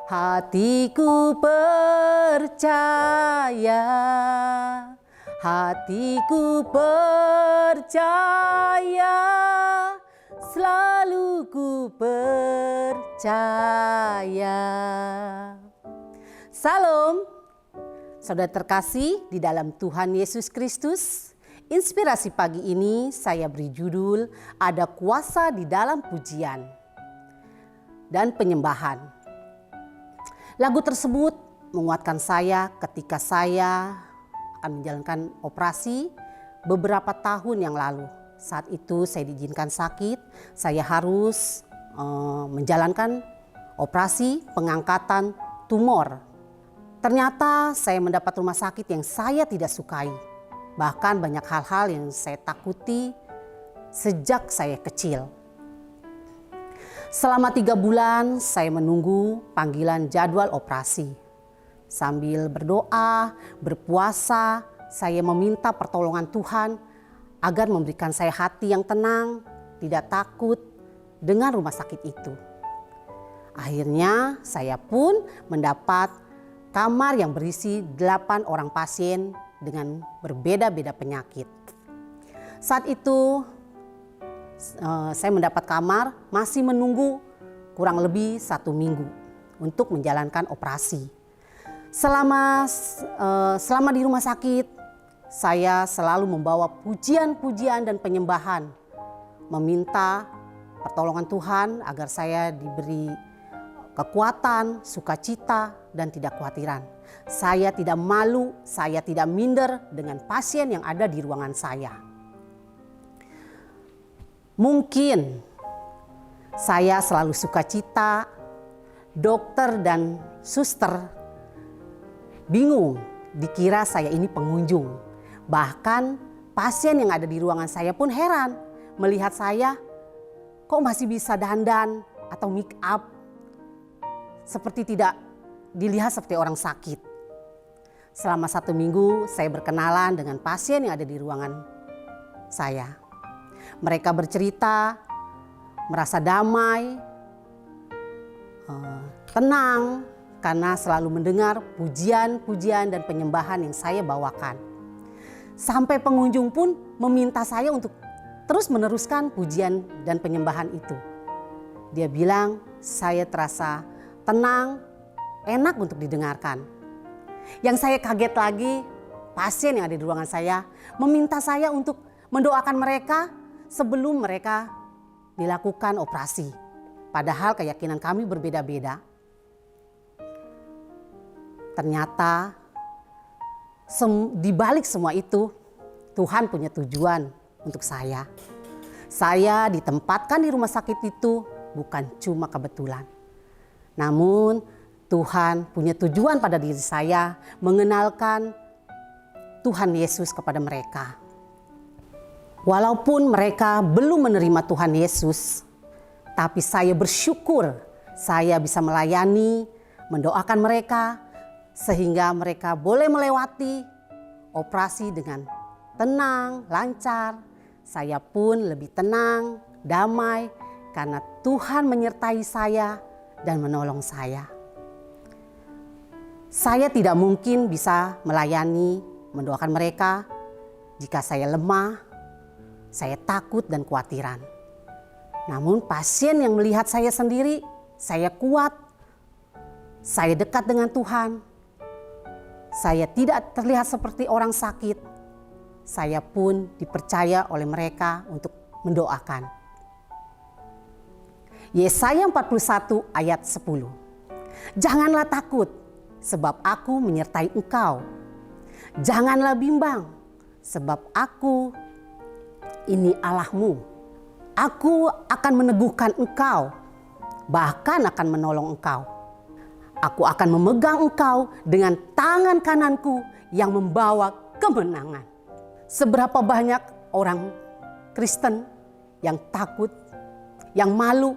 Hatiku percaya, hatiku percaya, selalu ku percaya. Salam, saudara terkasih di dalam Tuhan Yesus Kristus. Inspirasi pagi ini saya beri judul Ada Kuasa di Dalam Pujian dan Penyembahan. Lagu tersebut menguatkan saya ketika saya akan menjalankan operasi beberapa tahun yang lalu. Saat itu saya diizinkan sakit, saya harus menjalankan operasi pengangkatan tumor. Ternyata saya mendapat rumah sakit yang saya tidak sukai. Bahkan banyak hal-hal yang saya takuti sejak saya kecil. Selama 3 bulan saya menunggu panggilan jadwal operasi. Sambil berdoa, berpuasa, saya meminta pertolongan Tuhan agar memberikan saya hati yang tenang, tidak takut dengan rumah sakit itu. Akhirnya saya pun mendapat kamar yang berisi 8 orang pasien dengan berbeda-beda penyakit. Saat itu saya mendapat kamar, masih menunggu kurang lebih 1 minggu untuk menjalankan operasi. Selama di rumah sakit, saya selalu membawa pujian-pujian dan penyembahan, meminta pertolongan Tuhan agar saya diberi kekuatan, sukacita, dan tidak khawatiran. Saya tidak malu, saya tidak minder dengan pasien yang ada di ruangan saya. Mungkin saya selalu sukacita, dokter dan suster bingung dikira saya ini pengunjung. Bahkan pasien yang ada di ruangan saya pun heran melihat saya kok masih bisa dandan atau make up seperti tidak dilihat seperti orang sakit. Selama 1 minggu saya berkenalan dengan pasien yang ada di ruangan saya. Mereka bercerita, merasa damai, tenang karena selalu mendengar pujian-pujian dan penyembahan yang saya bawakan. Sampai pengunjung pun meminta saya untuk terus meneruskan pujian dan penyembahan itu. Dia bilang, saya terasa tenang, enak untuk didengarkan. Yang saya kaget lagi, pasien yang ada di ruangan saya meminta saya untuk mendoakan mereka sebelum mereka dilakukan operasi. Padahal keyakinan kami berbeda-beda. Ternyata di balik semua itu Tuhan punya tujuan untuk saya. Saya ditempatkan di rumah sakit itu bukan cuma kebetulan. Namun Tuhan punya tujuan pada diri saya mengenalkan Tuhan Yesus kepada mereka. Walaupun mereka belum menerima Tuhan Yesus, tapi saya bersyukur saya bisa melayani, mendoakan mereka, sehingga mereka boleh melewati operasi dengan tenang, lancar. Saya pun lebih tenang, damai, karena Tuhan menyertai saya dan menolong saya. Saya tidak mungkin bisa melayani, mendoakan mereka jika saya lemah, saya takut dan khawatiran. Namun pasien yang melihat saya sendiri, saya kuat, saya dekat dengan Tuhan, saya tidak terlihat seperti orang sakit, saya pun dipercaya oleh mereka untuk mendoakan. Yesaya 41 ayat 10. Janganlah takut, sebab aku menyertai engkau. Janganlah bimbang, sebab aku ini Allahmu. Aku akan meneguhkan engkau, bahkan akan menolong engkau. Aku akan memegang engkau dengan tangan kananku yang membawa kemenangan. Seberapa banyak orang Kristen yang takut, yang malu,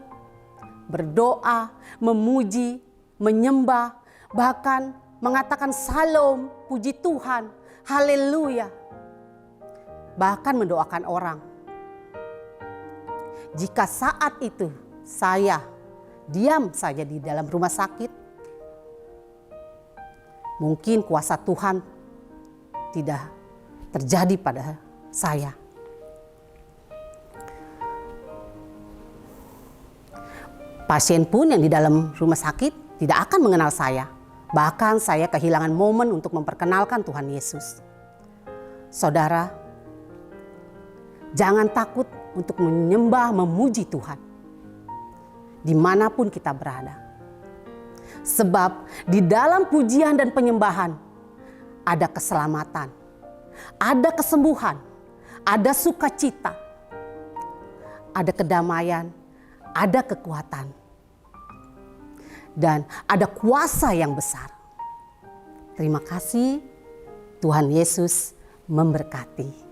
berdoa, memuji, menyembah, bahkan mengatakan salam, puji Tuhan, haleluya. Bahkan mendoakan orang. Jika saat itu saya diam saja di dalam rumah sakit, mungkin kuasa Tuhan tidak terjadi pada saya. Pasien pun yang di dalam rumah sakit tidak akan mengenal saya. Bahkan saya kehilangan momen untuk memperkenalkan Tuhan Yesus. Saudara, jangan takut untuk menyembah, memuji Tuhan dimanapun kita berada. Sebab di dalam pujian dan penyembahan ada keselamatan, ada kesembuhan, ada sukacita, ada kedamaian, ada kekuatan, dan ada kuasa yang besar. Terima kasih, Tuhan Yesus memberkati.